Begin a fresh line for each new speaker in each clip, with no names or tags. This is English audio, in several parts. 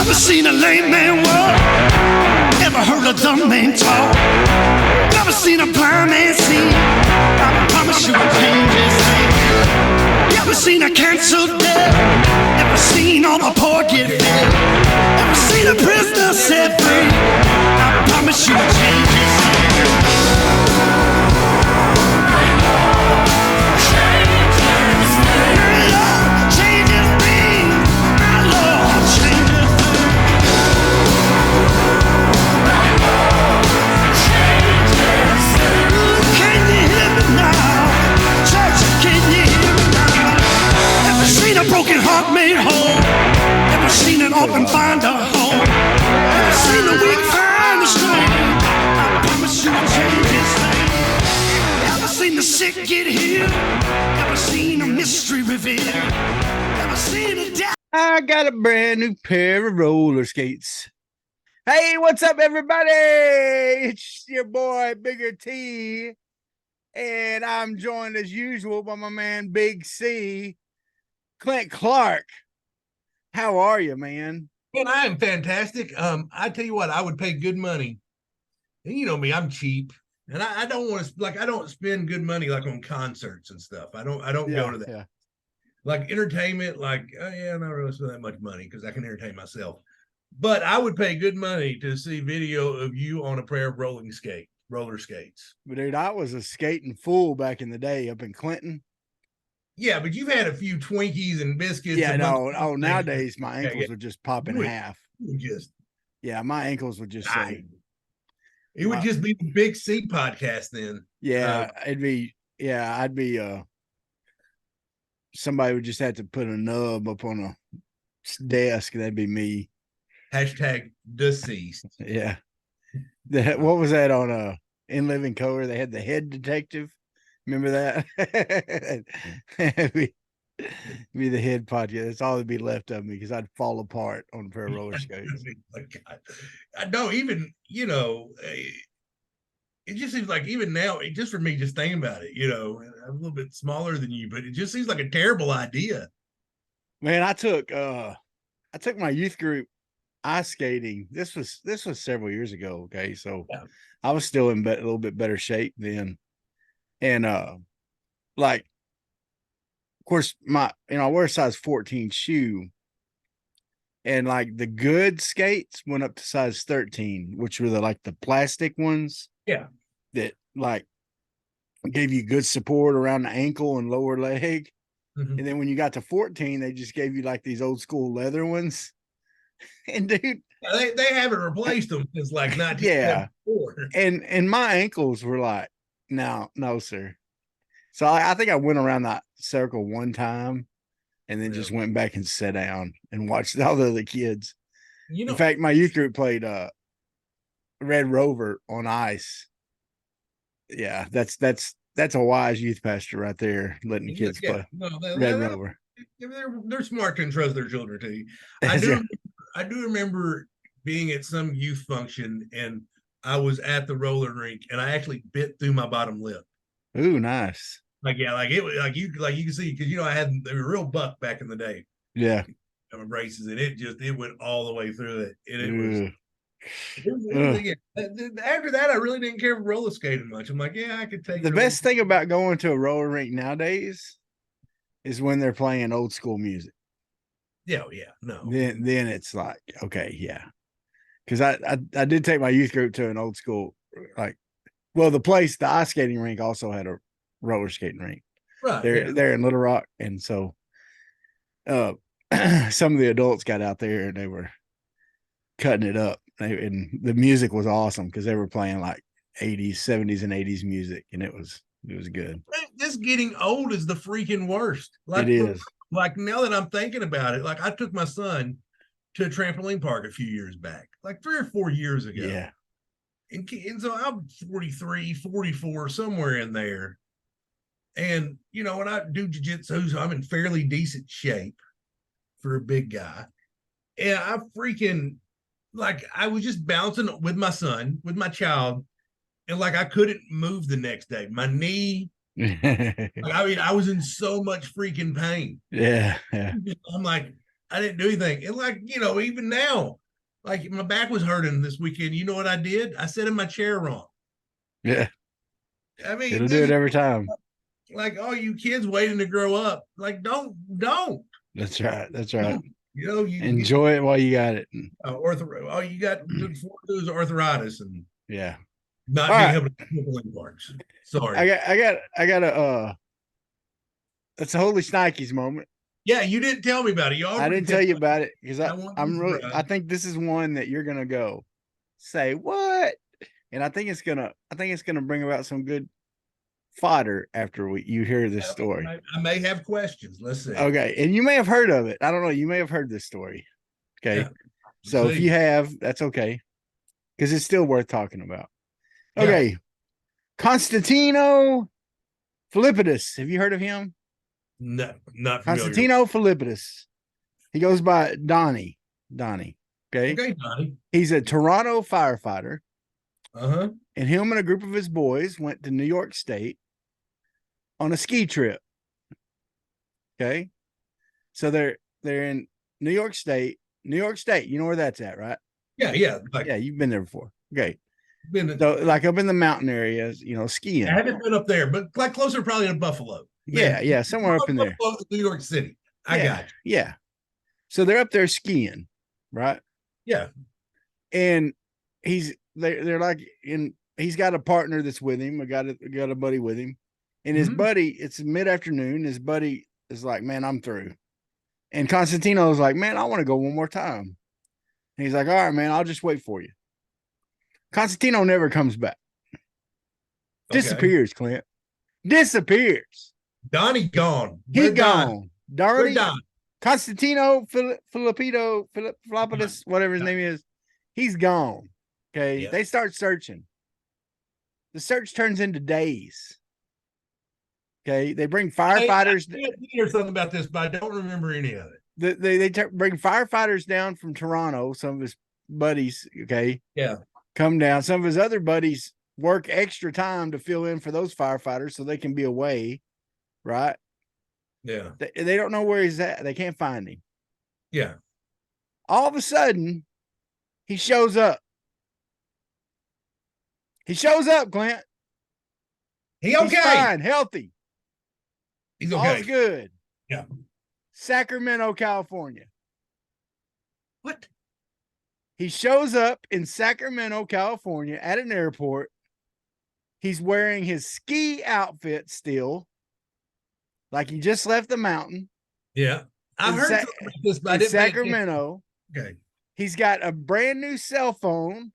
Never seen a lame man walk, never heard a dumb man talk, never seen a blind man see. I promise you I'll change his name. Never seen a canceled death, never seen all the poor get fed, never seen a prisoner set free. I promise you I'll change his name. A broken heart made whole. Never seen an orphan find a home. Never seen a weak find a strength. I promise you I'll change his name. Never seen the sick get healed. Never seen a mystery revealed. Never seen a death.
I got a brand new pair of roller skates. Hey, what's up, everybody? It's your boy, Bigger T. And I'm joined as usual by my man, Big C. Clint Clark, how are you, man?
And I am fantastic. I tell you what, I would pay good money. And you know me, I'm cheap, and I don't want to I don't spend good money like on concerts and stuff. I don't go to that.
Yeah.
Like entertainment, I'm not really spend that much money because I can entertain myself. But I would pay good money to see video of you on a pair of roller skates.
But dude, I was a skating fool back in the day up in Clinton.
Yeah, but you've had a few Twinkies and biscuits.
Yeah, nowadays my ankles would just pop in half. My ankles would just say.
It would just be the Big C podcast then.
Yeah, I'd be somebody would just have to put a nub up on a desk. That'd be me.
Hashtag deceased.
Yeah. What was that on In Living Color? They had the head detective. Remember that? be the head podcast. That's all that'd be left of me because I'd fall apart on a pair of roller skates.
I know, even, it just seems like even now, just for me, just thinking about it, I'm a little bit smaller than you, but it just seems like a terrible idea.
Man, I took my youth group ice skating. This was several years ago. Okay. So yeah. I was still in a little bit better shape then. And of course, I wear a size 14 shoe, and like the good skates went up to size 13, which were the plastic ones.
Yeah.
That gave you good support around the ankle and lower leg. Mm-hmm. And then when you got to 14, they just gave you these old school leather ones. And dude,
they haven't replaced them since 1974.
And my ankles were no, sir. So I think I went around that circle one time and then just went back and sat down and watched all the other kids. In fact, my youth group played Red Rover on ice. Yeah, that's a wise youth pastor right there, letting the kids play Red Rover.
They're smart to entrust their children to you. I do remember being at some youth function and I was at the roller rink and I actually bit through my bottom lip.
Ooh, nice.
You can see, because I had a real buck back in the day.
Yeah.
My braces, and it went all the way through it. And after that, I really didn't care for roller skating much. I'm like, yeah, I could take
the best thing about going to a roller rink nowadays is when they're playing old school music.
Yeah, no.
Then it's like, okay, yeah. Because I did take my youth group to an old school, the ice skating rink also had a roller skating rink. Right. They're in Little Rock. And so some of the adults got out there and they were cutting it up. And the music was awesome because they were playing 80s, 70s, and 80s music. And it was good.
Just getting old is the freaking worst.
It is.
Now that I'm thinking about it, I took my son to a trampoline park a few years back, 3 or 4 years ago.
Yeah.
And so I'm 43, 44, somewhere in there. And, when I do jiu-jitsu, so I'm in fairly decent shape for a big guy. And I freaking, I was just bouncing with my son, with my child. And I couldn't move the next day. My knee, I was in so much freaking pain.
Yeah.
I'm like, I didn't do anything. And like, even now, like my back was hurting this weekend. You know what I did? I sat in my chair wrong.
Yeah,
I mean,
it'll do it every time.
like, oh, you kids waiting to grow up. Like, don't.
That's right. That's right.
You
Enjoy it while you got it.
all you got to do is arthritis and
Yeah.
not
All
being
right.
able to nibble in parts. Sorry.
I got a it's a holy Snikes moment.
Yeah, you didn't tell me about it.
I didn't tell you about it because
I
I think this is one that you're gonna go say what, and I think it's gonna bring about some good fodder after you hear this story.
I may have questions. Let's see.
Okay, and you may have heard of it. I don't know. You may have heard this story. Okay,
Yeah.
so if you have, that's okay, because it's still worth talking about.
Yeah.
Okay, Constantino Philippidis. Have you heard of him?
No, not familiar.
Constantino Philippidis. He goes by Donnie. Okay.
Okay, Donnie.
He's a Toronto firefighter.
Uh-huh.
And him and a group of his boys went to New York State on a ski trip. Okay. So they're in New York State. New York State, you know where that's at, right?
Yeah.
Yeah, you've been there before. Okay.
Been
So like up in the mountain areas, skiing.
I haven't been up there, but like closer probably to Buffalo.
Yeah, somewhere up in there.
New York City. I got you.
Yeah. So they're up there skiing, right?
Yeah.
And they're like he's got a partner that's with him. I got a buddy with him. And his buddy, it's mid-afternoon. His buddy is like, man, I'm through. And Constantino's like, man, I want to go one more time. And he's like, all right, man, I'll just wait for you. Constantino never comes back. Disappears, Clint. Disappears.
Donnie gone.
He gone.
Donnie.
Constantino Philippidis, whatever his name is, he's gone. Okay. Yeah. They start searching. The search turns into days. Okay. They bring firefighters.
I hear something about this, but I don't remember any of it.
They bring firefighters down from Toronto. Some of his buddies, okay.
Yeah.
Come down. Some of his other buddies work extra time to fill in for those firefighters so they can be away. Right.
Yeah.
They don't know where he's at. They can't find him.
Yeah.
All of a sudden, he shows up. Clint.
He's okay.
He's fine, healthy.
He's okay.
All's good.
Yeah.
Sacramento, California.
What?
He shows up in Sacramento, California at an airport. He's wearing his ski outfit still. Like he just left the mountain.
Yeah. I heard about this, but I didn't
Sacramento.
Okay.
He's got a brand new cell phone.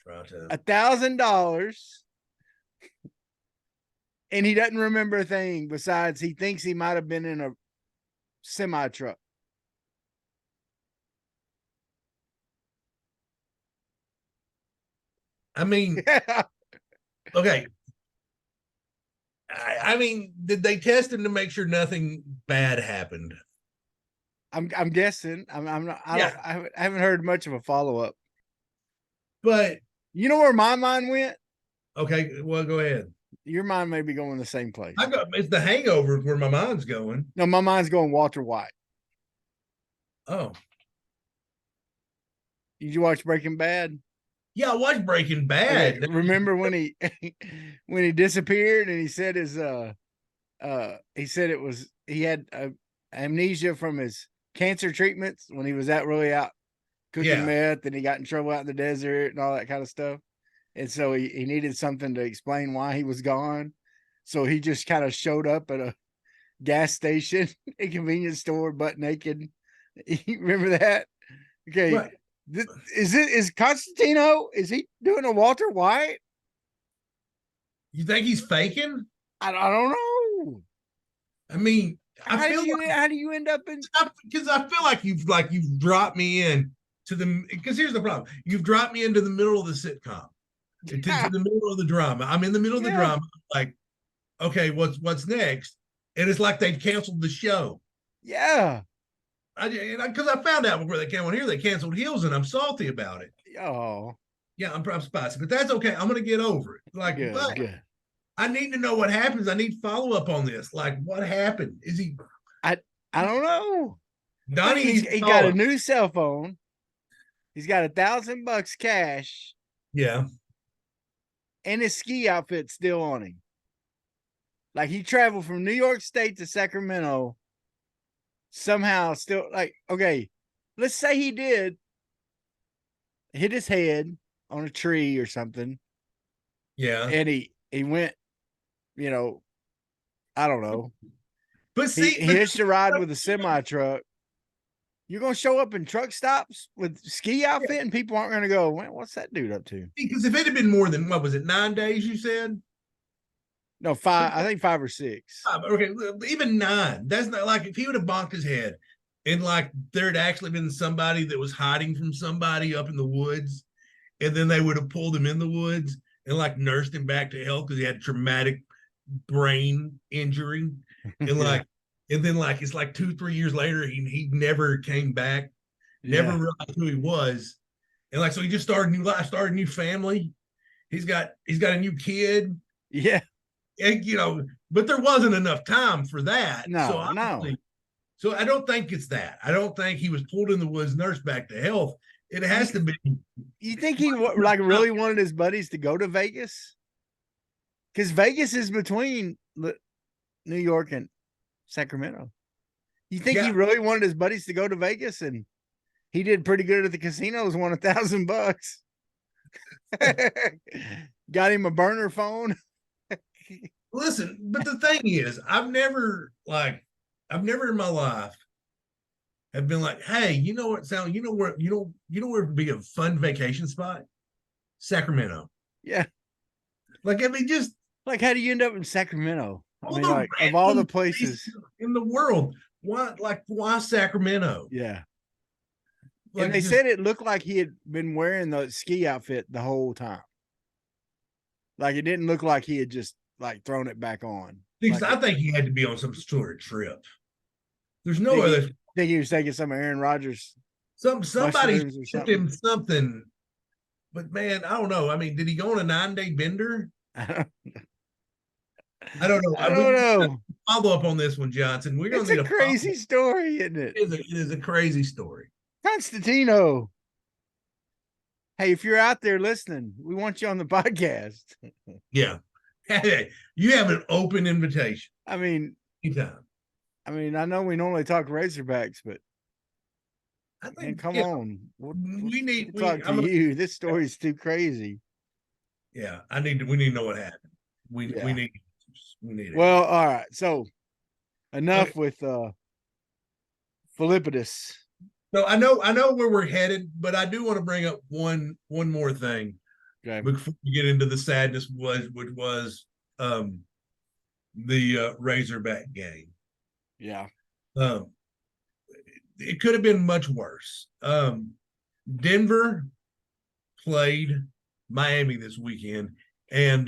$1,000. And he doesn't remember a thing besides he thinks he might have been in a semi truck.
I mean, okay. I mean, did they test him to make sure nothing bad happened?
I'm guessing. I haven't heard much of a follow up.
But
you know where my mind went?
Okay, well, go ahead.
Your mind may be going the same place.
It's The Hangover where my mind's going.
No, my mind's going Walter White.
Oh.
Did you watch Breaking Bad?
Yeah, I watched Breaking Bad.
Okay. Remember when he disappeared and he said he had amnesia from his cancer treatments when he was out cooking meth and he got in trouble out in the desert and all that kind of stuff. And so he needed something to explain why he was gone. So he just kind of showed up at a gas station, a convenience store, butt naked. You remember that? Okay. Right. Is Constantino, is he doing a Walter White?
You think he's faking?
I don't know.
I mean,
how do you end up in?
Because I feel like you've dropped me in to the. Because here's the problem: you've dropped me into the middle of the sitcom, to the middle of the drama. I'm in the middle of the drama. Like, okay, what's next? And it's like they canceled the show.
Yeah.
Because I found out before they came on here, they canceled Heels, and I'm salty about it.
Oh,
yeah, I'm spicy, but that's okay. I'm gonna get over it. Like, good. I need to know what happens. I need follow up on this. Like, what happened? Is he?
I don't know.
Donnie
He got a new cell phone. He's got $1,000 cash,
yeah.
and his ski outfit still on him. Like he traveled from New York State to Sacramento. Somehow, still like okay. Let's say he did hit his head on a tree or something,
Yeah.
and he went. You know, I don't know.
But
He
see,
hitched a ride with a semi truck. You're gonna show up in truck stops with ski outfit, and people aren't gonna go, "Man, what's that dude up to?"
because if it had been more than what was it, 9 days? You said
No, 5. I think 5 or 6.
okay, even 9. That's not like if he would have bonked his head and like there had actually been somebody that was hiding from somebody up in the woods, and then they would have pulled him in the woods and like nursed him back to health because he had a traumatic brain injury, and like, and then like it's like 2-3 years later he never came back, never realized who he was, and like so he just started a new life, started a new family. He's got a new kid.
Yeah.
And, but there wasn't enough time for that.
No.
So I don't think it's that. I don't think he was pulled in the woods, nursed back to health. It has to be.
You think he like really wanted his buddies to go to Vegas? Because Vegas is between New York and Sacramento. You think he really wanted his buddies to go to Vegas, and he did pretty good at the casinos, won $1,000. Got him a burner phone.
Listen, but the thing is, I've never in my life have been like, hey, you know what, Sal, where would be a fun vacation spot? Sacramento.
Yeah.
Like, I mean, just
like, how do you end up in Sacramento? I mean, like, of all the places
in the world, why Sacramento?
Yeah.
Like,
and they said it looked like he had been wearing the ski outfit the whole time. Like, it didn't look like he had just like thrown it back on.
Because
like
I think he had to be on some sort of trip. There's no other.
I think he was taking some of Aaron Rodgers.
Somebody sent him something, but man, I don't know. I mean, did he go on a 9-day bender? I don't know.
I don't know.
Follow up on this one, Johnson. We're gonna
need a crazy story, isn't it?
It is a crazy story.
Constantino. Hey, if you're out there listening, we want you on the podcast.
Yeah. Hey, you have an open invitation.
I mean,
anytime.
I mean, I know we normally talk Razorbacks, but
I think,
come on.
We need
to talk to you. This story's too crazy.
Yeah, we need to know what happened. We need it.
Well, all right. So enough with Philippidis.
So I know where we're headed, but I do want to bring up one more thing.
Okay.
Before we get into the sadness, which was the Razorback game.
Yeah.
It could have been much worse. Denver played Miami this weekend, and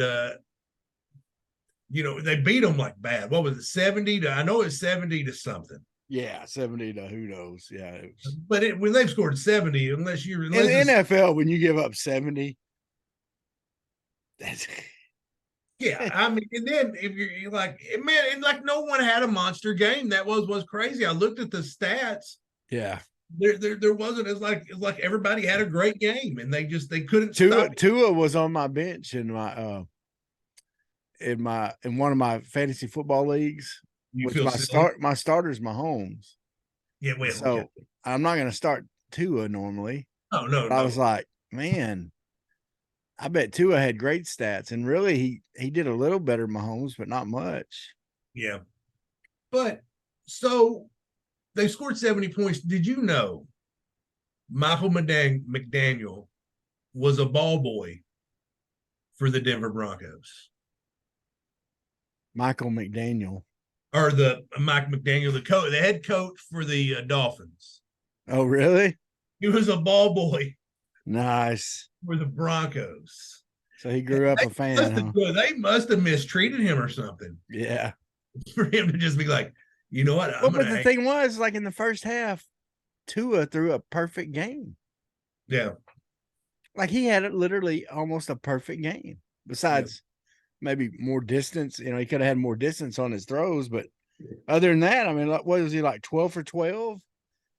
they beat them like bad. What was it, 70 to? I know it's 70 to something.
Yeah, 70 to who knows. Yeah,
but when they've scored 70, unless
in the NFL, when you give up 70, that's
yeah. I mean, and then if you're like, man, and like no one had a monster game. That was crazy. I looked at the stats.
Yeah,
there wasn't as like everybody had a great game, and they couldn't. Tua
was on my bench in my in one of my fantasy football leagues. My starter's Mahomes.
Yeah, well,
so
okay.
I'm not going to start Tua normally.
Oh no,
I was like, man, I bet Tua had great stats, and really he did a little better than Mahomes, but not much.
Yeah, but so they scored 70 points. Did you know Michael McDaniel was a ball boy for the Denver Broncos?
Michael McDaniel.
Or Mike McDaniel, the head coach for the Dolphins.
Oh, really?
He was a ball boy.
Nice.
For the Broncos.
So he grew up a fan.
They must have mistreated him or something.
Yeah.
For him to just be like, you know what?
But the thing was, like in the first half, Tua threw a perfect game.
Yeah.
Like he had literally almost a perfect game. Besides maybe more distance. He could have had more distance on his throws. But other than that, I mean, what was he like 12 for 12?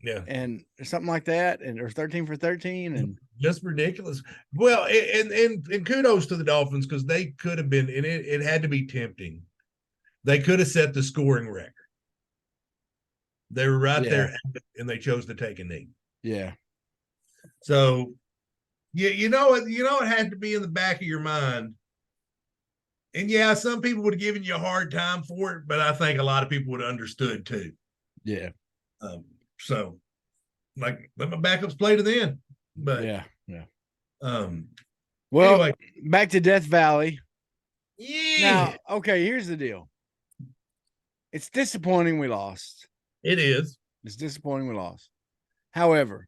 Yeah.
and something like that, and or 13 for 13, and
Just ridiculous. Well, and kudos to the Dolphins because they could have been, and it had to be tempting. They could have set the scoring record. They were right there, and they chose to take a knee.
Yeah.
So, you know it had to be in the back of your mind. And yeah, some people would have given you a hard time for it, but I think a lot of people would have understood too.
Yeah.
So, like, let my backups play to the end. But
yeah.
Well, anyway,
back to Death Valley.
Yeah.
Now, okay, here's the deal. It's disappointing we lost.
It is.
It's disappointing we lost. However,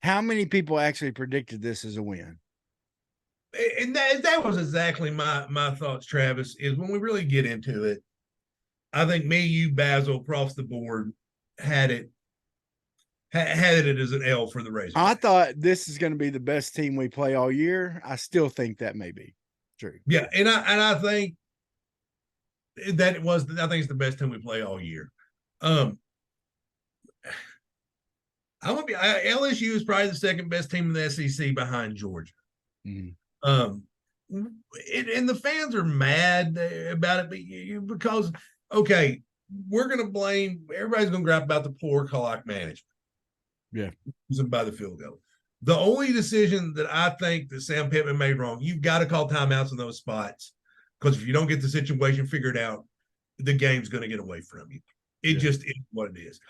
how many people actually predicted this as a win?
And that was exactly my thoughts, Travis, is when we really get into it, I think me, you, Basil, across the board had it as an L for the Razorbacks.
I thought this is going to be the best team we play all year. I still think that may be true.
Yeah, and I think that it was. I think it's the best team we play all year. LSU is probably the second best team in the SEC behind Georgia.
Mm-hmm.
And the fans are mad about it because okay, we're going to blame. Everybody's going to grab about the poor clock management.
Yeah,
by the field goal. The only decision that I think that Sam Pittman made wrong, you've got to call timeouts in those spots because if you don't get the situation figured out, the game's going to get away from you. It just is what it is.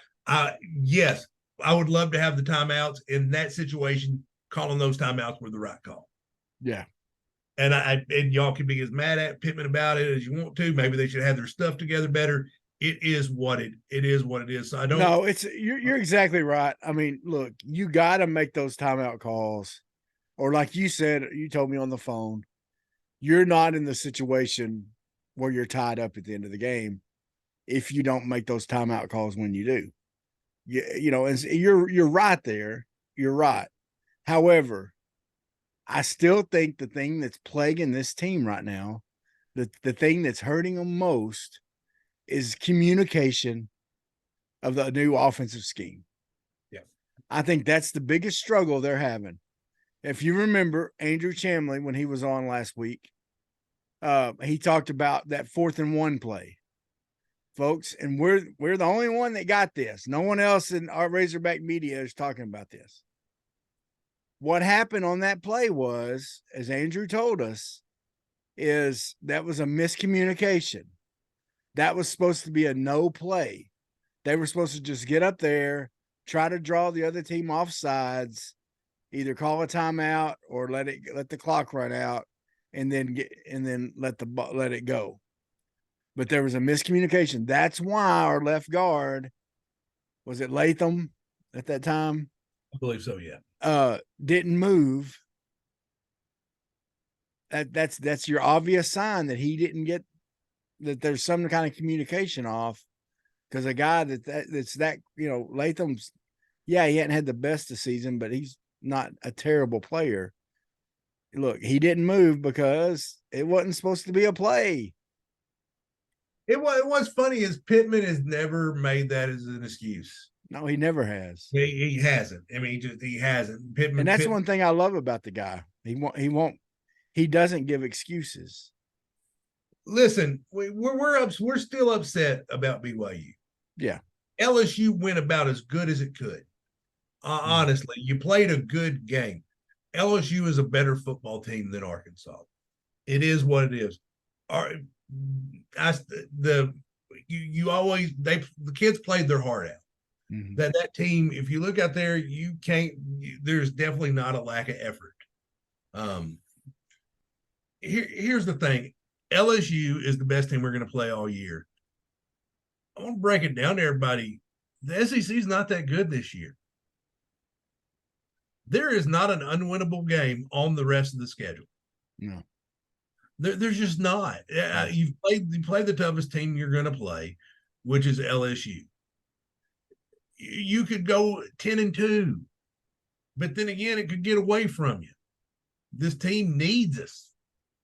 Yes, I would love to have the timeouts in that situation. Calling those timeouts were the right call.
Yeah.
And y'all can be as mad at Pittman about it as you want to. Maybe they should have their stuff together better. It is what it is. So I don't.
No, you're exactly right. I mean, look, you got to make those timeout calls, or like you said, you told me on the phone, you're not in the situation where you're tied up at the end of the game if you don't make those timeout calls when you do. You know, and you're right there. You're right. However, I still think the thing that's plaguing this team right now, the thing that's hurting them most, is communication of the new offensive scheme.
Yeah.
I think that's the biggest struggle they're having. If you remember Andrew Chamley, when he was on last week, he talked about that 4th and 1 play, folks. And we're the only one that got this. No one else in our Razorback media is talking about this. What happened on that play was, as Andrew told us, is that was a miscommunication. That was supposed to be a no play. They were supposed to just get up there, try to draw the other team off sides, either call a timeout or let the clock run out, and then let it go. But there was a miscommunication. That's why our left guard, was it Latham at that time?
I believe so. Yeah.
Didn't move. That's your obvious sign that he didn't get. That there's some kind of communication off, because a guy that's that, Latham's, he hadn't had the best of season, but he's not a terrible player. Look, he didn't move because it wasn't supposed to be a play.
It was funny is Pittman has never made that as an excuse.
No, he never has.
He hasn't. I mean, he hasn't. Pittman,
and that's one thing I love about the guy. He doesn't give excuses.
Listen, we're still upset about BYU.
Yeah.
LSU went about as good as it could. Honestly, you played a good game. LSU is a better football team than Arkansas. It is what it is. The kids played their heart out. Mm-hmm. That team, if you look out there, there's definitely not a lack of effort. Here's the thing. LSU is the best team we're going to play all year. I want to break it down to everybody. The SEC is not that good this year. There is not an unwinnable game on the rest of the schedule.
No.
There's just not. You played the toughest team you're going to play, which is LSU. You could go 10-2, but then again, it could get away from you. This team needs us.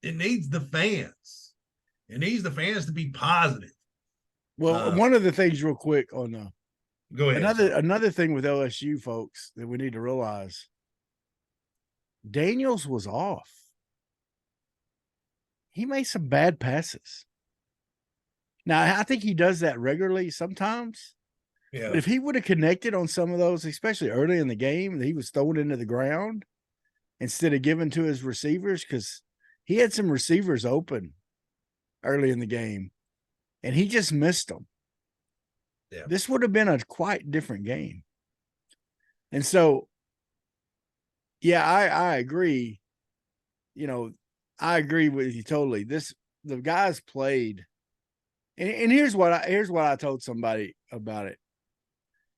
It needs the fans. It needs the fans to be positive.
Well, one of the things real quick on
Go ahead.
Another thing with LSU folks that we need to realize, Daniels was off. He made some bad passes. Now, I think he does that regularly sometimes.
Yeah.
But if he would have connected on some of those, especially early in the game, that he was throwing into the ground instead of giving to his receivers, because he had some receivers open early in the game, and he just missed them.
Yeah.
This would have been a quite different game. And so, yeah, I agree. You know, I agree with you totally. The guys played, and here's what I told somebody about it.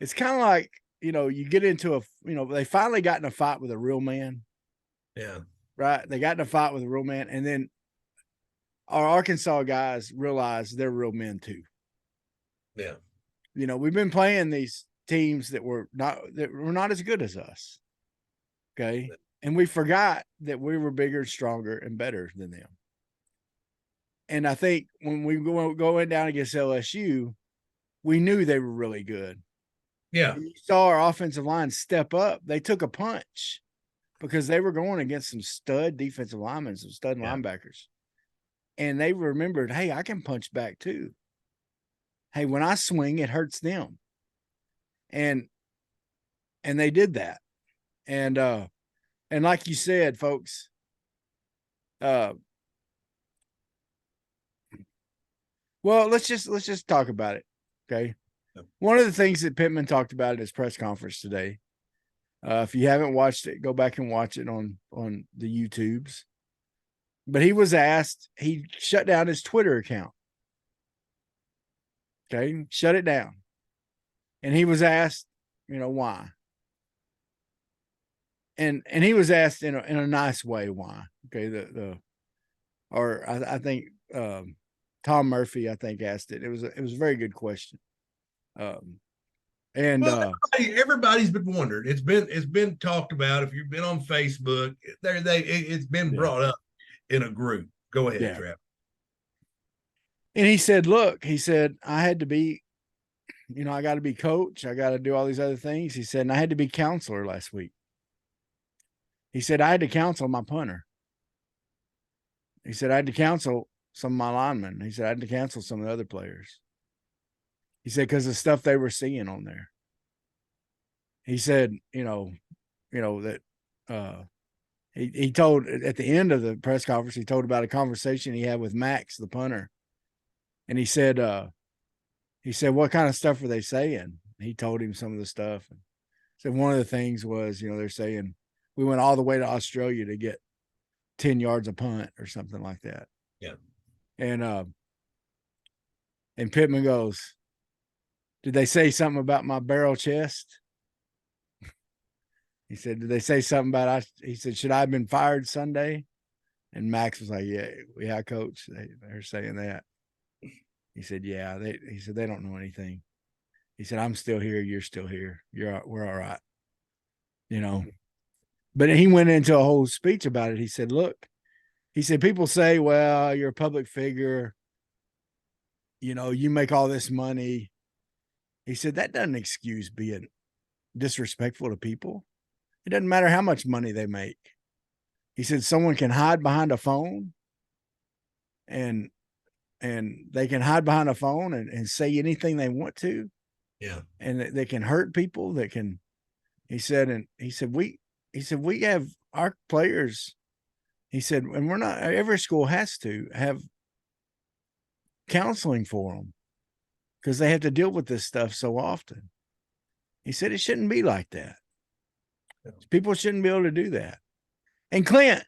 It's kind of like, you get into they finally got in a fight with a real man.
Yeah.
Right. They got in a fight with a real man. And then our Arkansas guys realized they're real men too.
Yeah.
We've been playing these teams that were not as good as us. Okay. And we forgot that we were bigger, stronger, and better than them. And I think when we going down against LSU, we knew they were really good.
Yeah.
And you saw our offensive line step up. They took a punch because they were going against some stud defensive linemen, some stud linebackers. And they remembered, hey, I can punch back too. Hey, when I swing, it hurts them. And they did that. And like you said, folks, well, let's just talk about it. Okay. One of the things that Pittman talked about at his press conference today, if you haven't watched it, go back and watch it on the YouTubes. But he was asked, he shut down his Twitter account. Okay, shut it down. And he was asked, why? And he was asked in a nice way why. Okay, I think Tom Murphy, I think, asked it. It was a very good question.
Everybody's been wondering. It's been talked about. If you've been on Facebook, it's been brought up in a group. Go ahead, Trav.
And he said, look, I had to be, I got to be coach. I got to do all these other things. He said, and I had to be counselor last week. He said, I had to counsel my punter. He said, I had to counsel some of my linemen. He said, I had to counsel some of the other players. He said, because of the stuff they were seeing on there. He said, that he told at the end of the press conference, he told about a conversation he had with Max, the punter. And he said, what kind of stuff were they saying? He told him some of the stuff. And said one of the things was, they're saying we went all the way to Australia to get 10 yards a punt or something like that.
Yeah.
And Pittman goes, did they say something about my barrel chest? He said, did they say something about he said, should I have been fired Sunday? And Max was like, yeah, coach. They're saying that. He said, yeah. He said, they don't know anything. He said, I'm still here. You're still here. We're all right. But he went into a whole speech about it. He said, look, people say, well, you're a public figure. You make all this money. He said, that doesn't excuse being disrespectful to people. It doesn't matter how much money they make. He said, someone can hide behind a phone and they can hide behind a phone and say anything they want to.
Yeah.
And they can hurt people he said, we have our players. He said, and we're not, every school has to have counseling for them because they have to deal with this stuff so often. He said, it shouldn't be like that. People shouldn't be able to do that. And Clint,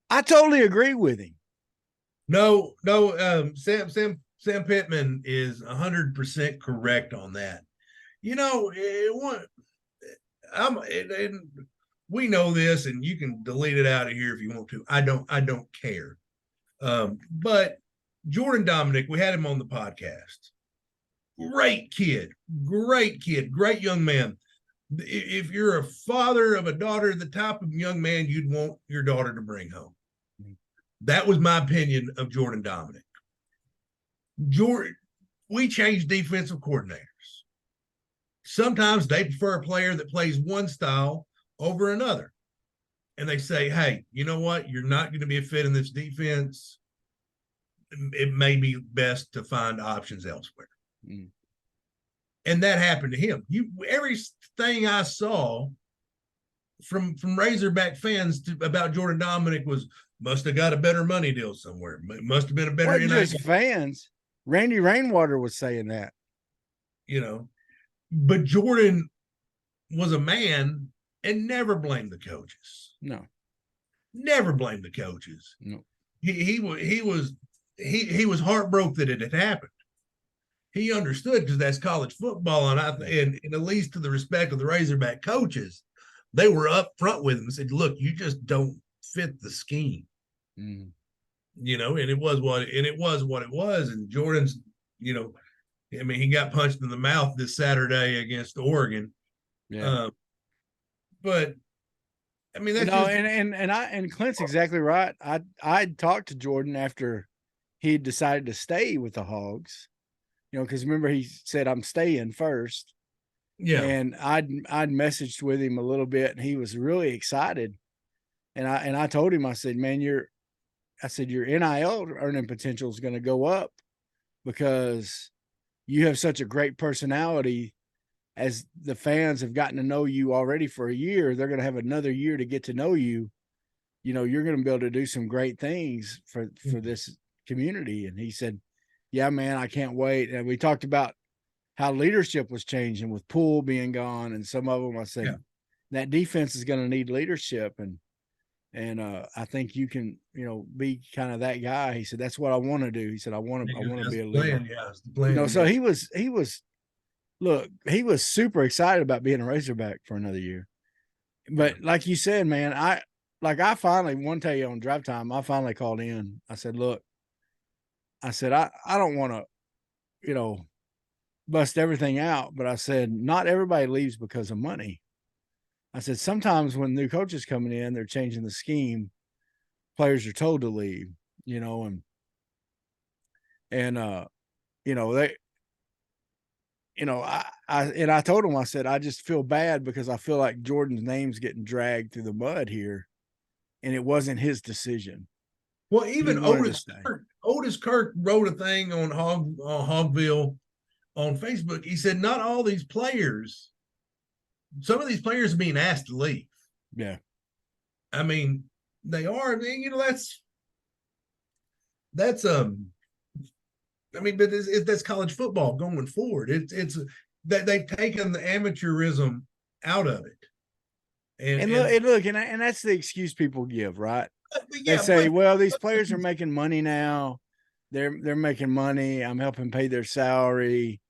I totally agree with him.
No, Sam Pittman is 100% correct on that. And we know this, and you can delete it out of here if you want to. I don't care. But Jordan Dominic, we had him on the podcast. Great kid, great young man. If you're a father of a daughter, the type of young man you'd want your daughter to bring home. That was my opinion of Jordan Dominic. We changed defensive coordinators. sometimes they prefer a player that plays one style over another. And they say, hey, you know what? You're not going to be a fit in this defense. It may be best to find options elsewhere. Mm. And that happened to him. Everything I saw from Razorback fans about Jordan Dominic was must have got a better money deal somewhere. Must have been a better.
Wasn't just fans. Randy Rainwater was saying that.
But Jordan was a man and never blamed the coaches.
No,
never blamed the coaches.
No,
he was heartbroken that it had happened. He understood because that's college football, and at least to the respect of the Razorback coaches, they were up front with him and said, "Look, you just don't fit the scheme." Mm. And it was what it was. And Jordan's, he got punched in the mouth this Saturday against Oregon. Yeah. But I mean, that's
and Clint's exactly right. I talked to Jordan after he decided to stay with the Hogs, because remember he said I'm staying first. Yeah. And I'd messaged with him a little bit, and he was really excited. And I told him, I said, man, your NIL earning potential is going to go up because you have such a great personality. As the fans have gotten to know you already for a year, they're going to have another year to get to know you. You're going to be able to do some great things for this community. And he said, yeah, man, I can't wait. And we talked about how leadership was changing with Poole being gone. And some of them, I said, that defense is going to need leadership. And I think you can, be kind of that guy. He said, that's what I want to do. He said, I want to be a leader. So he was, look, he was super excited about being a Razorback for another year. But like you said, man, I finally, one day on drive time, I finally called in. I said, look, I don't want to, bust everything out. But I said, not everybody leaves because of money. I said, sometimes when new coaches coming in, they're changing the scheme. Players are told to leave, and I told him, I said, I just feel bad because I feel like Jordan's name's getting dragged through the mud here, and it wasn't his decision.
Well, even Otis Kirk wrote a thing on Hogville on Facebook. He said, not all these players, some of these players are being asked to leave.
Yeah.
I mean, they are. That's but that's college football going forward. It's that they've taken the amateurism out of it.
And that's the excuse people give, right? They say, well, these players are making money now. They're making money. I'm helping pay their salary.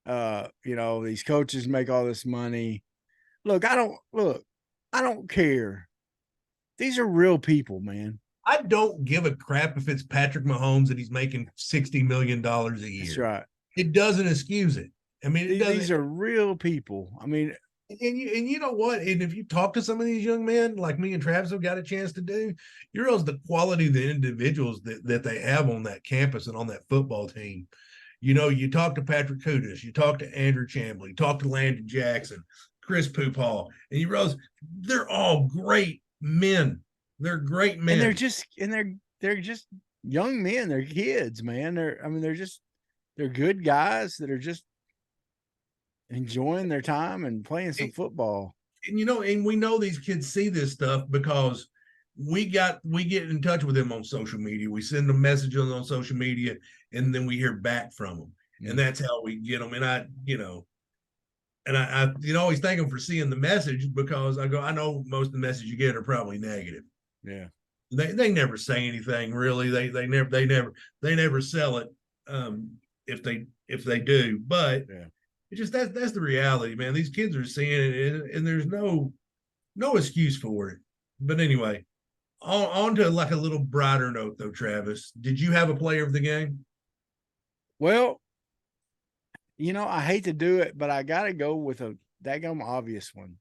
These coaches make all this money. Look, I don't care. These are real people, man.
I don't give a crap if it's Patrick Mahomes and he's making $60 million a year.
That's right.
It doesn't excuse it. I mean,
these are real people. I mean,
and you know what? And if you talk to some of these young men, like me and Travis have got a chance to do, you realize the quality of the individuals that they have on that campus and on that football team. You talk to Patrick Kudus, you talk to Andrew Chamblee, you talk to Landon Jackson, Chris Poopall, and you realize they're all great men. They're great men.
And they're just young men. They're kids, man. They're good guys that are just enjoying their time and playing some football.
And we know these kids see this stuff because we get in touch with them on social media. We send them messages on social media, and then we hear back from them. Mm-hmm. And that's how we get them. And I always thank them for seeing the message, because I know most of the messages you get are probably negative.
Yeah.
They never say anything really. They never sell it. If they do, but yeah. It's just that's the reality, man. These kids are seeing it, and there's no excuse for it. But anyway, on to like a little brighter note though, Travis. Did you have a player of the game?
Well, I hate to do it, but I got to go with a daggum obvious one.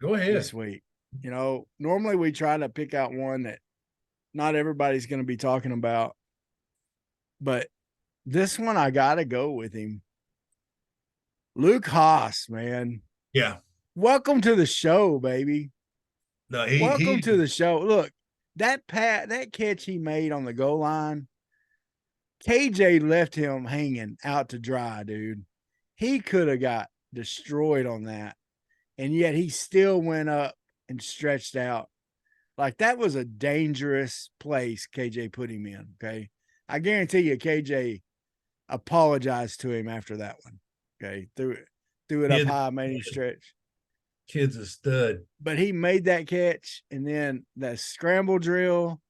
Go ahead.
This week. Normally we try to pick out one that not everybody's going to be talking about, but this one I got to go with him. Luke Haas, man.
Yeah.
Welcome to the show, baby.
No,
Welcome to the show. Look, that catch he made on the goal line, KJ left him hanging out to dry, dude. He could have got destroyed on that. And yet he still went up and stretched out. Like that was a dangerous place KJ put him in. Okay. I guarantee you, KJ apologized to him after that one. Okay. Threw it up high, made him stretch.
Kid's a stud.
But he made that catch, and then the scramble drill,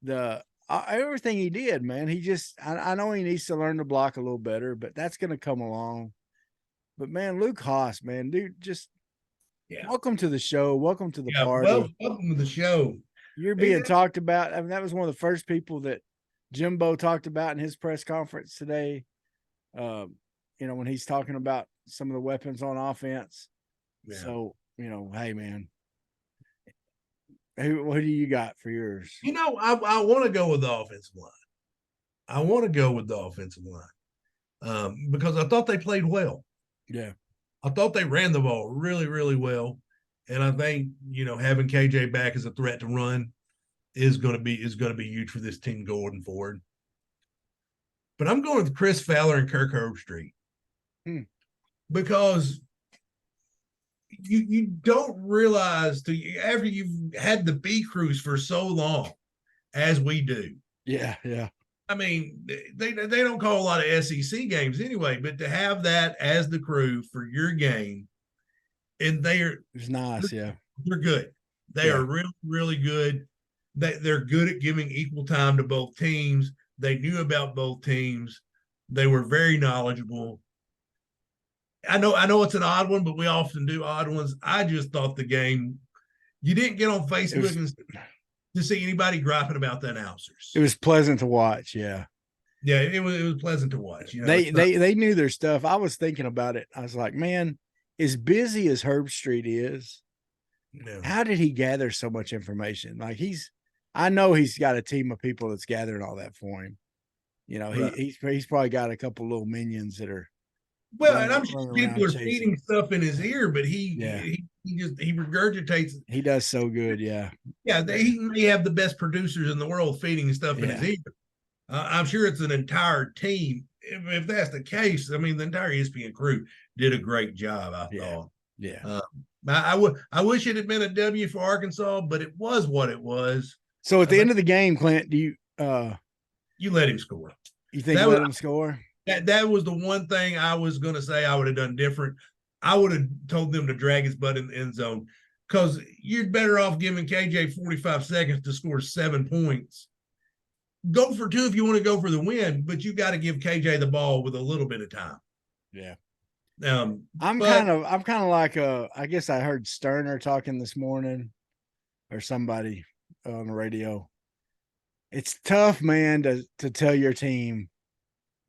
the everything he did, man. He just, I know he needs to learn to block a little better, but that's going to come along. But man, Luke Haas, man, dude, just welcome to the show. Welcome to the party.
Welcome to the show.
You're being talked about. I mean, that was one of the first people that Jimbo talked about in his press conference today. When he's talking about some of the weapons on offense. Yeah. So, hey, man, what do you got for yours?
I want to go with the offensive line. Because I thought they played well.
Yeah.
I thought they ran the ball really, really well. And I think, having KJ back as a threat to run is going to be huge for this team going forward. But I'm going with Chris Fowler and Kirk Herbstreit. Because you don't realize after you've had the B crews for so long as we do.
Yeah.
I mean, they don't call a lot of SEC games anyway, but to have that as the crew for your game, and
it's nice, yeah.
They're good. They are really, really good. They're good at giving equal time to both teams. They knew about both teams. They were very knowledgeable. I know it's an odd one, but we often do odd ones. I just thought the game, you didn't get on Facebook to see anybody griping about the announcers.
It was pleasant to watch. Yeah.
Yeah. It was pleasant to watch.
They knew their stuff. I was thinking about it. I was like, man, as busy as Herbstreit is, how did he gather so much information? Like I know he's got a team of people that's gathering all that for him. He's probably got a couple little minions that are.
Well, and I'm sure people are feeding stuff in his ear, but he regurgitates.
He does so good, yeah.
Yeah, he may have the best producers in the world feeding stuff in his ear. I'm sure it's an entire team. If that's the case, I mean, the entire ESPN crew did a great job, I thought.
Yeah.
I wish it had been a W for Arkansas, but it was what it was.
So at the end of the game, Clint, do you
let him score?
You think you let him score?
That was the one thing I was going to say I would have done different. I would have told them to drag his butt in the end zone, because you're better off giving KJ 45 seconds to score 7 points. Go for 2 if you want to go for the win, but you got to give KJ the ball with a little bit of time.
Yeah. I'm kind of like I guess I heard Sterner talking this morning, or somebody on the radio. It's tough, man, to tell your team,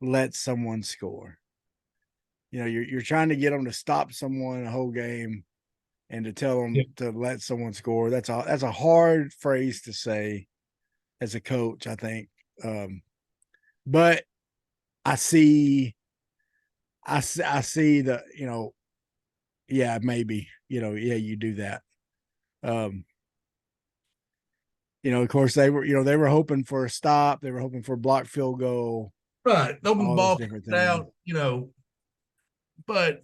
let someone score. You're trying to get them to stop someone a whole game, and to tell them to let someone score. That's a hard phrase to say as a coach, I think. But I see the, maybe, you do that. Of course they were hoping for a stop. They were hoping for a blocked field goal.
Right. Open the ball out, but,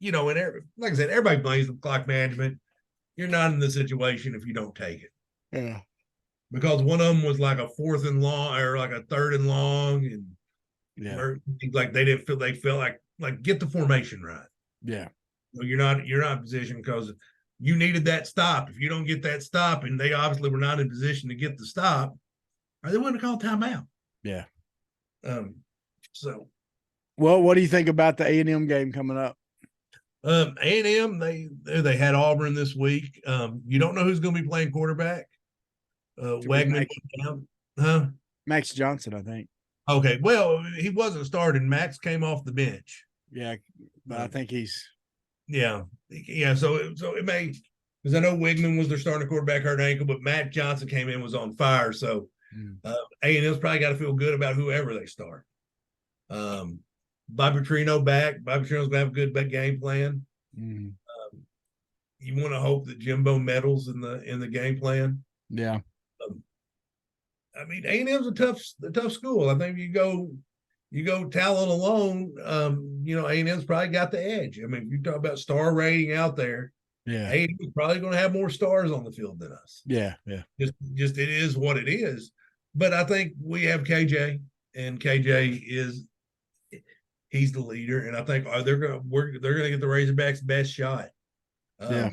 and like I said, everybody blames the clock management. You're not in the situation if you don't take it.
Yeah.
Because one of them was like a 4th and long, or like a 3rd and long. And like they felt like get the formation right.
Yeah.
You're not in position because you needed that stop. If you don't get that stop, and they obviously were not in position to get the stop, or they wouldn't have called timeout.
Yeah.
So,
well, what do you think about the A&M game coming up?
A&M, they had Auburn this week. You don't know who's going to be playing quarterback. Wagner,
Max Johnson, I think.
Okay, well, he wasn't starting. Max came off the bench.
Yeah, but I think he's.
Yeah. So it may, because I know Wigman was their starting quarterback, hurt ankle, but Matt Johnson came in, was on fire. So A&M's probably got to feel good about whoever they start. Bobby Petrino back. Bobby Petrino's gonna have a good game plan.
Mhm.
You want to hope that Jimbo meddles in the game plan.
Yeah.
I mean, A&M's a tough school. I think you go talent alone. A&M's probably got the edge. I mean, if you talk about star rating out there,
Yeah.
A&M's probably going to have more stars on the field than us.
Yeah. Yeah.
Just it is what it is. But I think we have KJ, and KJ he's the leader, and I think they're gonna get the Razorbacks' best shot.
Yeah.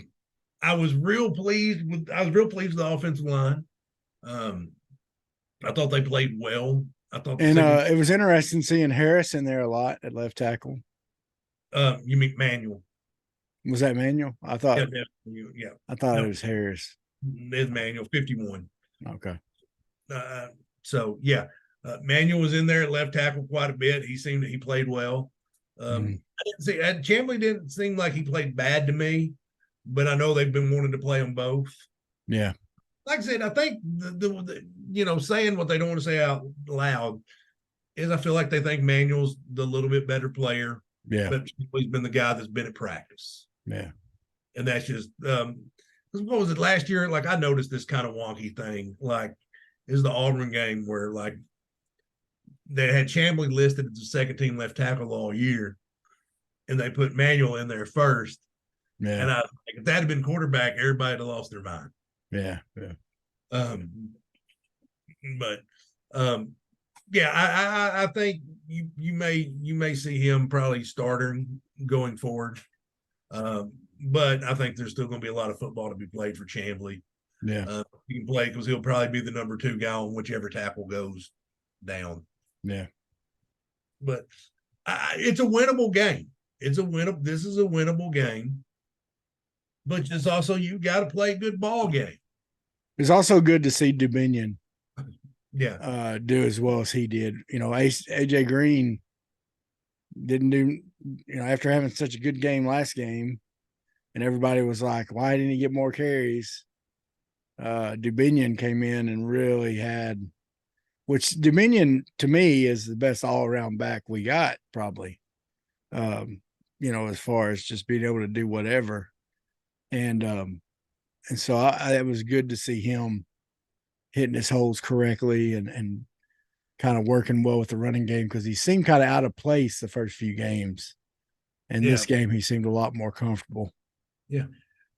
I was real pleased with the offensive line. I thought they played well. I thought
And it was interesting seeing Harris in there a lot at left tackle.
You mean Manuel?
Was that Manuel? I thought.
Yeah.
I thought it was Harris.
It's Manuel, 51.
Okay.
So yeah, Manuel was in there at left tackle quite a bit. He played well. I didn't see Chamblee didn't seem like he played bad to me, but I know they've been wanting to play them both.
Yeah.
Like I said, I think the saying what they don't want to say out loud is I feel like they think Manuel's the little bit better player.
Yeah.
But he's been the guy that's been at practice.
Yeah.
And that's just what was it last year? Like I noticed this kind of wonky thing. Like is the Auburn game where like they had Chamblee listed as the second team left tackle all year, and they put Manuel in there first.
Yeah.
And if that had been quarterback, everybody had lost their mind.
Yeah. Yeah.
I think you may see him probably starting going forward. But I think there's still going to be a lot of football to be played for Chamblee.
Yeah.
He can play because he'll probably be the number 2 guy on whichever tackle goes down.
Yeah.
But it's a winnable game. This is a winnable game. But it's also you got to play a good ball game.
It's also good to see Dominion
do
as well as he did. AJ Green didn't do, after having such a good game last game, and everybody was like, why didn't he get more carries? Dominion came in and really had, which Dominion to me is the best all around back we got, probably. As far as just being able to do whatever. And so it was good to see him hitting his holes correctly and kind of working well with the running game, because he seemed kind of out of place the first few games. And this game, he seemed a lot more comfortable.
Yeah.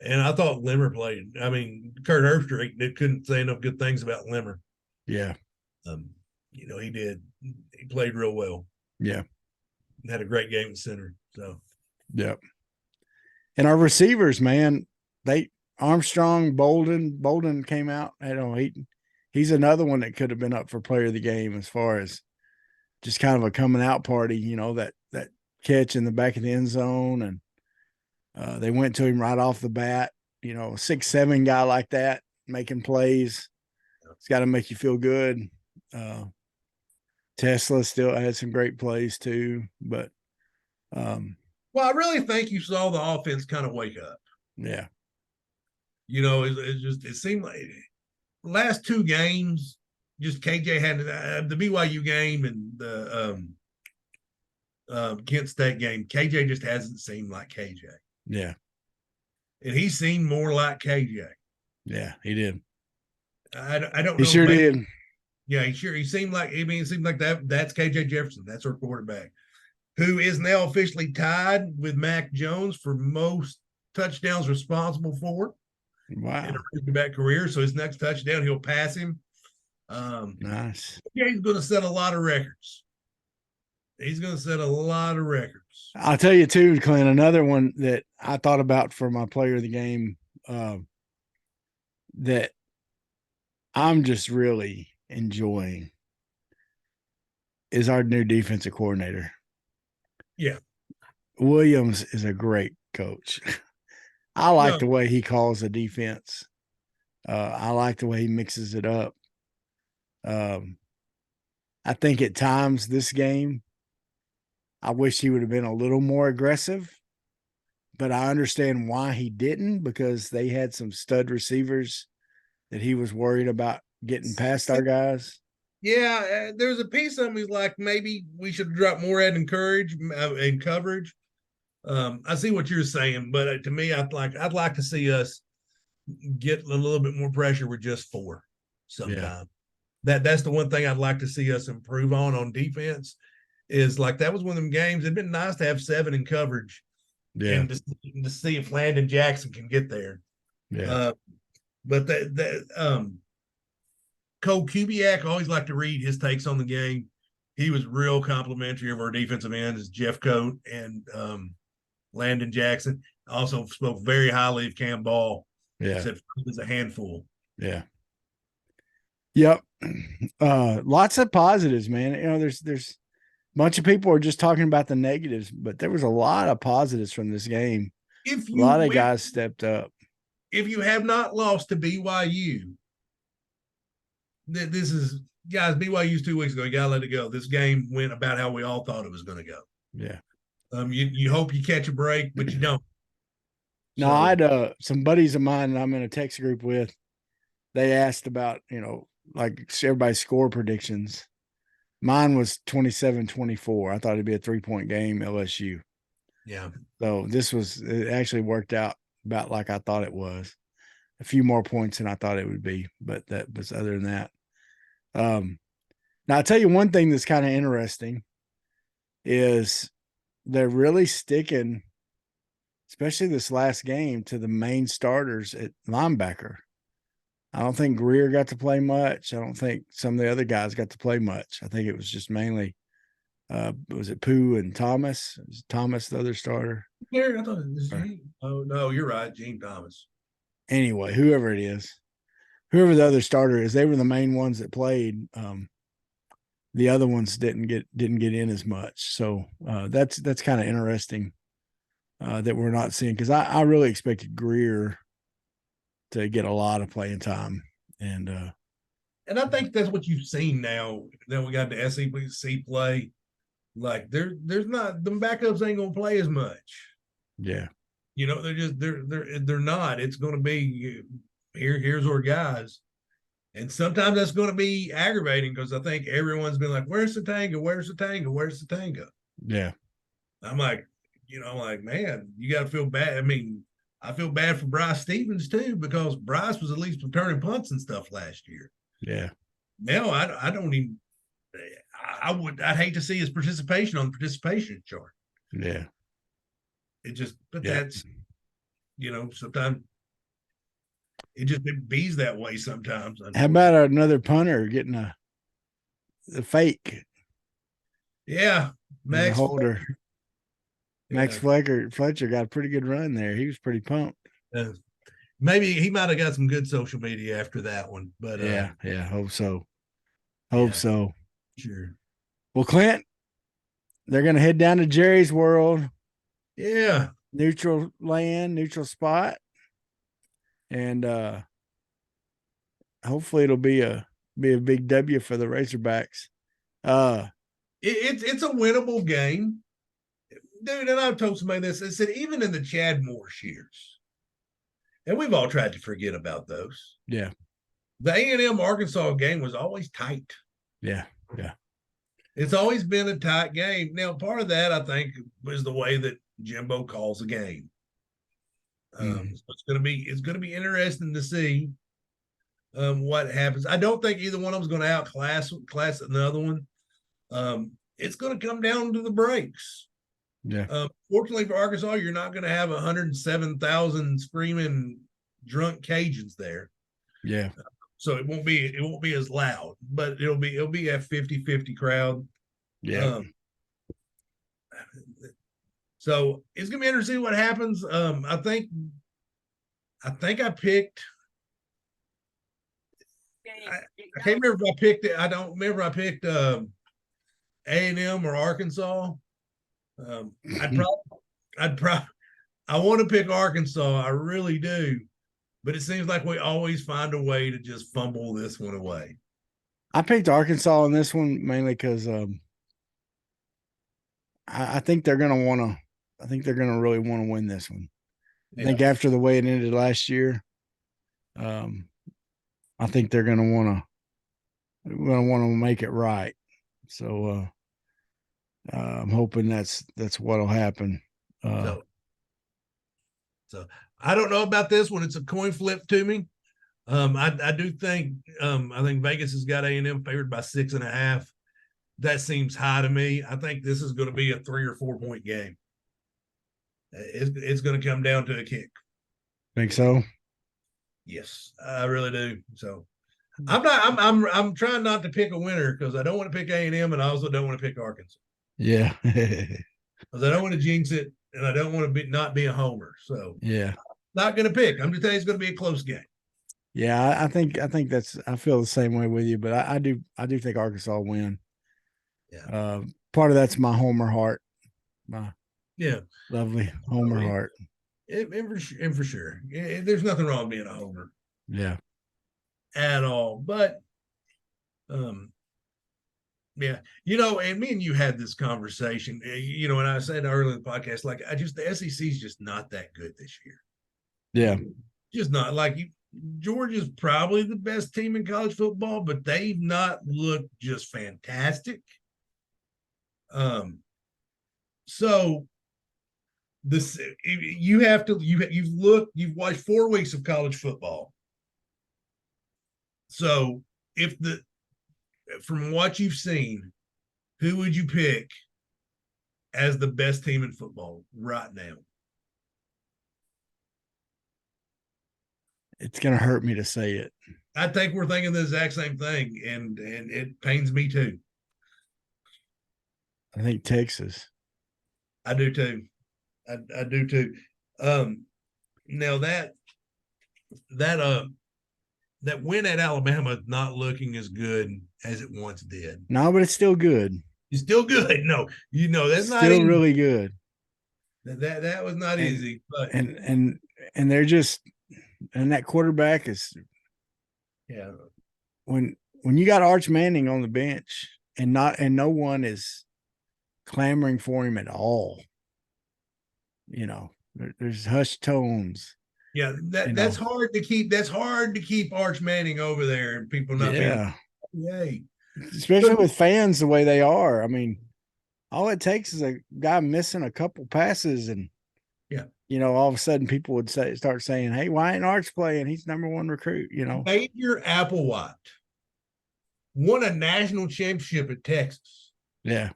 And I thought Limmer played. I mean, Kurt Herbstreit couldn't say enough good things about Limmer.
Yeah.
He did. He played real well.
Yeah.
And had a great game at center. So,
yeah. And our receivers, man, Armstrong, Bolden came out. He's another one that could have been up for player of the game as far as just kind of a coming out party, that catch in the back of the end zone. And they went to him right off the bat, 6'7" guy like that, making plays. It's got to make you feel good. Tesla still had some great plays too, but
well, I really think you saw the offense kind of wake up.
Yeah.
It seemed like last 2 games, just KJ had the BYU game and the Kent State game. KJ just hasn't seemed like KJ.
Yeah.
And he seemed more like KJ.
Yeah, he did.
I don't know.
He sure did.
Yeah, he seemed like, it seemed like that's KJ Jefferson. That's our quarterback, who is now officially tied with Mac Jones for most touchdowns responsible for.
Wow.
In a quarterback career. So his next touchdown, he'll pass him.
Nice.
Yeah, he's going to set a lot of records.
I'll tell you too, Clint, another one that I thought about for my player of the game, that I'm just really enjoying, is our new defensive coordinator.
Yeah.
Williams is a great coach. I like the way he calls the defense. I like the way he mixes it up. I think at times this game, I wish he would have been a little more aggressive, but I understand why he didn't, because they had some stud receivers that he was worried about getting past our guys.
Yeah, there's a piece of me like maybe we should drop more in coverage. I see what you're saying, but to me, I'd like to see us get a little bit more pressure with just 4 sometime. That's the one thing I'd like to see us improve on defense. Is like that was one of them games. It'd been nice to have 7 in coverage, and to see if Landon Jackson can get there. But Cole Kubiak, I always like to read his takes on the game. He was real complimentary of our defensive ends, Jeff Coat and Landon Jackson. Also spoke very highly of Cam Ball.
Yeah.
Said he was a handful.
Yeah. Yep. Lots of positives, man. You know, there's a bunch of people are just talking about the negatives, but there was a lot of positives from this game. A lot of guys stepped up.
If you have not lost to BYU, this is guys, BYU's 2 weeks ago. You gotta let it go. This game went about how we all thought it was going to go.
Yeah.
You hope you catch a break, but you don't.
No, I had some buddies of mine that I'm in a text group with. They asked about, you know, like everybody's score predictions. Mine was 27-24. I thought it'd be a 3-point game, LSU.
Yeah.
So it actually worked out about like I thought it was. A few more points than I thought it would be, but that was other than that. Now I'll tell you one thing that's kind of interesting is they're really sticking, especially this last game, to the main starters at linebacker. I don't think Greer got to play much. I don't think some of the other guys got to play much. I think it was just mainly, was it Pooh and Thomas? Was Thomas the other starter?
Yeah, I thought it was Gene. Oh, no, you're right. Gene Thomas.
Anyway, whoever it is, whoever the other starter is, they were the main ones that played. The other ones didn't get in as much. So that's kind of interesting that we're not seeing, because I really expected Greer to get a lot of playing time. And
I think that's what you've seen now that we got the SEC play. Like there's not, them backups ain't gonna play as much.
Yeah.
You know, they're not. It's gonna be here's our guys. And sometimes that's going to be aggravating because I think everyone's been like, where's Satanga? Where's Satanga? Where's Satanga?
Yeah.
I'm like, man, you got to feel bad. I mean, I feel bad for Bryce Stevens too, because Bryce was at least returning punts and stuff last year.
Yeah.
Now I don't even, I'd hate to see his participation on the participation chart.
Yeah.
That's, sometimes it bees that way sometimes.
How about another punter getting a fake?
Yeah,
Max Holder. Max Fletcher got a pretty good run there. He was pretty pumped.
Maybe he might have got some good social media after that one, but
yeah, hope so. So.
Sure.
Well, Clint, they're going to head down to Jerry's World.
Yeah.
Neutral land, neutral spot. And hopefully it'll be a big W for the Razorbacks.
It's a winnable game, dude. And I've told somebody this. I said even in the Chad Morris years, and we've all tried to forget about those.
Yeah,
the A&M Arkansas game was always tight.
Yeah.
It's always been a tight game. Now, part of that I think was the way that Jimbo calls a game. So it's going to be interesting to see what happens. I don't think either one of them is going to outclass another one. It's going to come down to the breaks.
Yeah.
Fortunately for Arkansas, you're not going to have 107,000 screaming drunk Cajuns there.
Yeah.
So it won't be as loud, but it'll be a 50-50 crowd.
Yeah.
So it's gonna be interesting what happens. I think I picked. I can't remember if I picked it. I don't remember I picked A&M or Arkansas. I want to pick Arkansas. I really do, but it seems like we always find a way to just fumble this one away.
I picked Arkansas on this one mainly because I think they're gonna want to. I think they're gonna really want to win this one. I think after the way it ended last year, I think they're gonna want we're gonna want to make it right. So I'm hoping that's what'll happen.
So I don't know about this one. It's a coin flip to me. I do think I think Vegas has got A&M favored by 6.5. That seems high to me. I think this is going to be a 3 or 4 point game. It's going to come down to a kick.
Think so?
Yes, I really do. So I'm trying not to pick a winner because I don't want to pick A&M and I also don't want to pick Arkansas.
Yeah.
Because I don't want to jinx it and I don't want to not be a homer. So
yeah.
not going to pick. I'm just telling you it's going to be a close game.
Yeah, I think that's I feel the same way with you, but I do think Arkansas will win.
Yeah.
Part of that's my homer heart. My lovely homer heart.
And for sure. There's nothing wrong with being a homer.
Yeah.
At all. But yeah, and me and you had this conversation, and I said earlier in the podcast, like the SEC is just not that good this year.
Yeah.
Just not like Georgia's probably the best team in college football, but they've not looked just fantastic. So this you've watched 4 weeks of college football. So from what you've seen, who would you pick as the best team in football right now?
It's gonna hurt me to say it.
I think we're thinking the exact same thing, and it pains me too.
I think Texas.
I do too. I do too. Now that win at Alabama is not looking as good as it once did.
No, but it's still good.
It's still good. No, that's
still
not easy.
Really good.
That was not easy. But
and they're just and that quarterback is when you got Arch Manning on the bench and no one is clamoring for him at all. There's hushed tones.
Yeah, that's hard to keep. That's hard to keep Arch Manning over there and people not being yay.
Especially with fans the way they are. I mean, all it takes is a guy missing a couple passes and all of a sudden people would start saying, "Hey, why ain't Arch playing? He's number one recruit."
Xavier Applewhite won a national championship at Texas.
Yeah.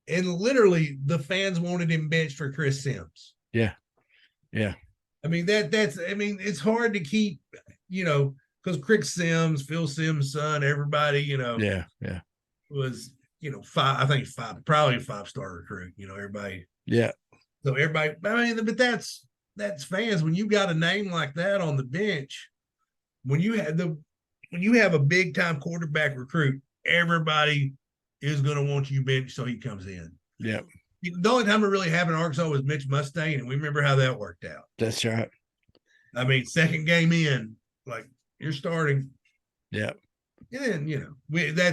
And literally the fans wanted him benched for Chris Sims.
Yeah. Yeah.
I mean, it's hard to keep, because Chris Sims, Phil Sims' son, everybody, was, probably a 5-star recruit, everybody.
Yeah.
So everybody, but that's fans. When you got a name like that on the bench, when you have a big time quarterback recruit, everybody is going to want you benched so he comes in.
Yeah.
The only time it really happened in Arkansas was Mitch Mustaine, and we remember how that worked out.
That's right.
I mean, second game in, like you're starting.
Yeah.
And then,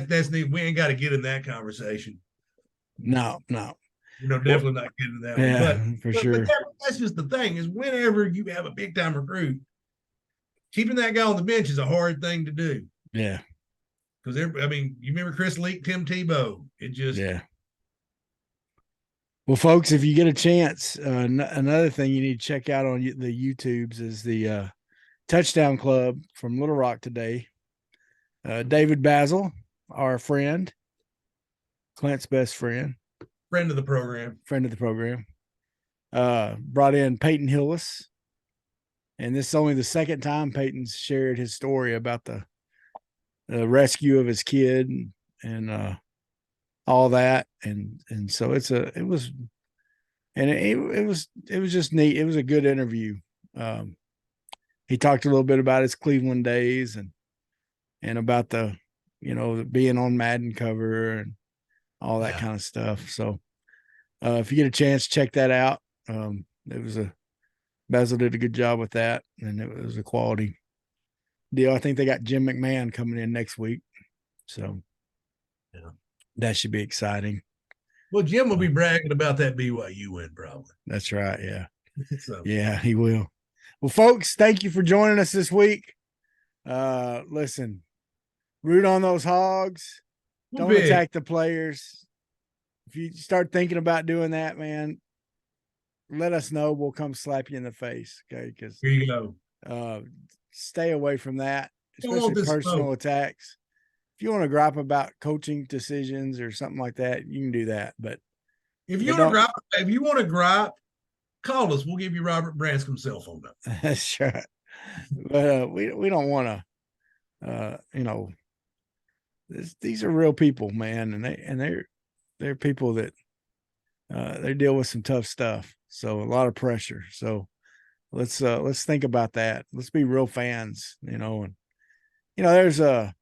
that's neat. We ain't got to get in that conversation.
No.
Definitely not getting that one.
For sure.
That's just the thing is whenever you have a big time recruit, keeping that guy on the bench is a hard thing to do.
Yeah.
Because you remember Chris Leak, Tim Tebow. It just
Well, folks, if you get a chance, another thing you need to check out on the YouTubes is the Touchdown Club from Little Rock today. David Basil, our friend, Clint's best friend.
Friend of the program.
Brought in Peyton Hillis. And this is only the second time Peyton's shared his story about the rescue of his kid and all that. And so it was just neat. It was a good interview. He talked a little bit about his Cleveland days and about the being on Madden cover and all that kind of stuff. So if you get a chance, check that out. Basil did a good job with that, and it was a quality deal. I think they got Jim McMahon coming in next week, so that should be exciting.
Well, Jim will be bragging about that BYU win, probably.
That's right. Yeah. Yeah, he will. Well, folks, thank you for joining us this week. Listen, root on those hogs.
We're
Don't
big.
attack the players. If you start thinking about doing that, man, let us know. We'll come slap you in the face. Okay. Because
Here you go.
stay away from that,
Don't want
especially
this
personal
smoke.
attacks. If you want to gripe about coaching decisions or something like that, you can do that. But
If you want to gripe, call us. We'll give you Robert Branscom's cell phone number.
that's right. But we don't want to, these are real people, man, and they're people that they deal with some tough stuff. So a lot of pressure. So let's think about that. Let's be real fans, and there's a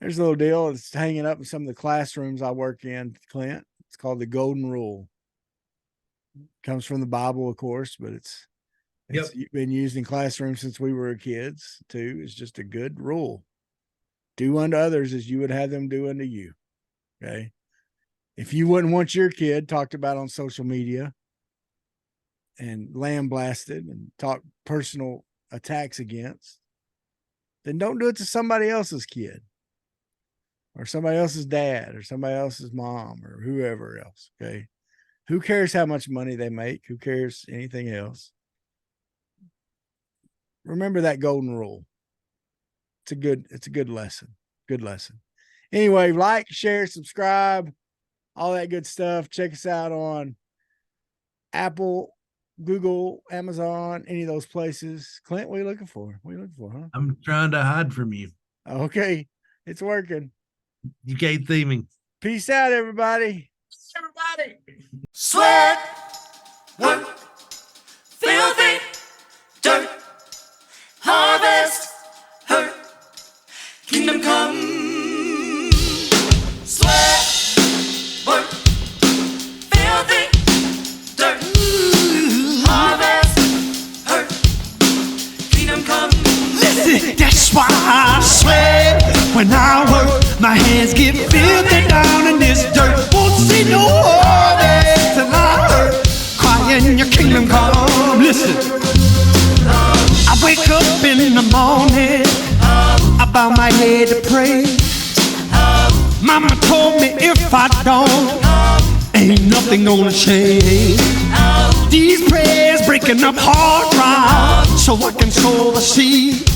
little deal that's hanging up in some of the classrooms I work in, Clint. It's called the Golden Rule. It comes from the Bible, of course, but it's been used in classrooms since we were kids too. It's just a good rule. Do unto others as you would have them do unto you. Okay. If you wouldn't want your kid talked about on social media and lambasted and talked personal attacks against, then don't do it to somebody else's kid or somebody else's dad or somebody else's mom or whoever else. Okay. Who cares how much money they make? Who cares anything else? Remember that golden rule. It's a good lesson. Good lesson. Anyway, like, share, subscribe, all that good stuff. Check us out on Apple, Google, Amazon, any of those places. Clint, what are you looking for? What are you looking for, huh?
I'm trying to hide from you.
Okay. It's working.
You can't see me.
Peace out, everybody.
Everybody.
Sweat, work, filthy, dirt, harvest, hurt, kingdom come. Sweat, work, filthy, dirt, harvest, hurt, kingdom come. Listen, that's why I sweat when I work. My hands get filthy down in this dirt. Won't see no harvest till I hurt. Crying your kingdom come. Listen, I wake up in the morning, I bow my head to pray. Mama told me if I don't, ain't nothing gonna change. These prayers breaking up hard ground so I can sow the seed.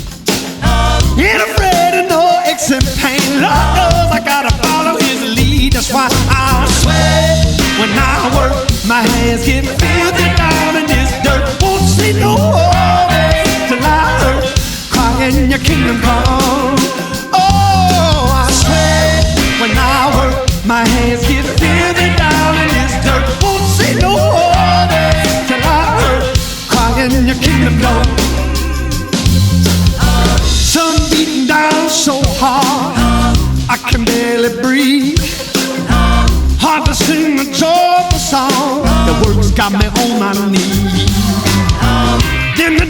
Ain't afraid of no aches and pain. Lord knows I gotta follow his lead. That's why I sweat when I work. My hands get filthy down in this dirt. Won't see no harvest till I hurt. Crying your kingdom come. Oh, I sweat when I work. My hands get filthy down in this dirt. Won't see no harvest till I hurt. Crying your kingdom come. Sun beating down so hard, I can barely breathe. Hard to sing a joyful song. The words got me on my knees. Then the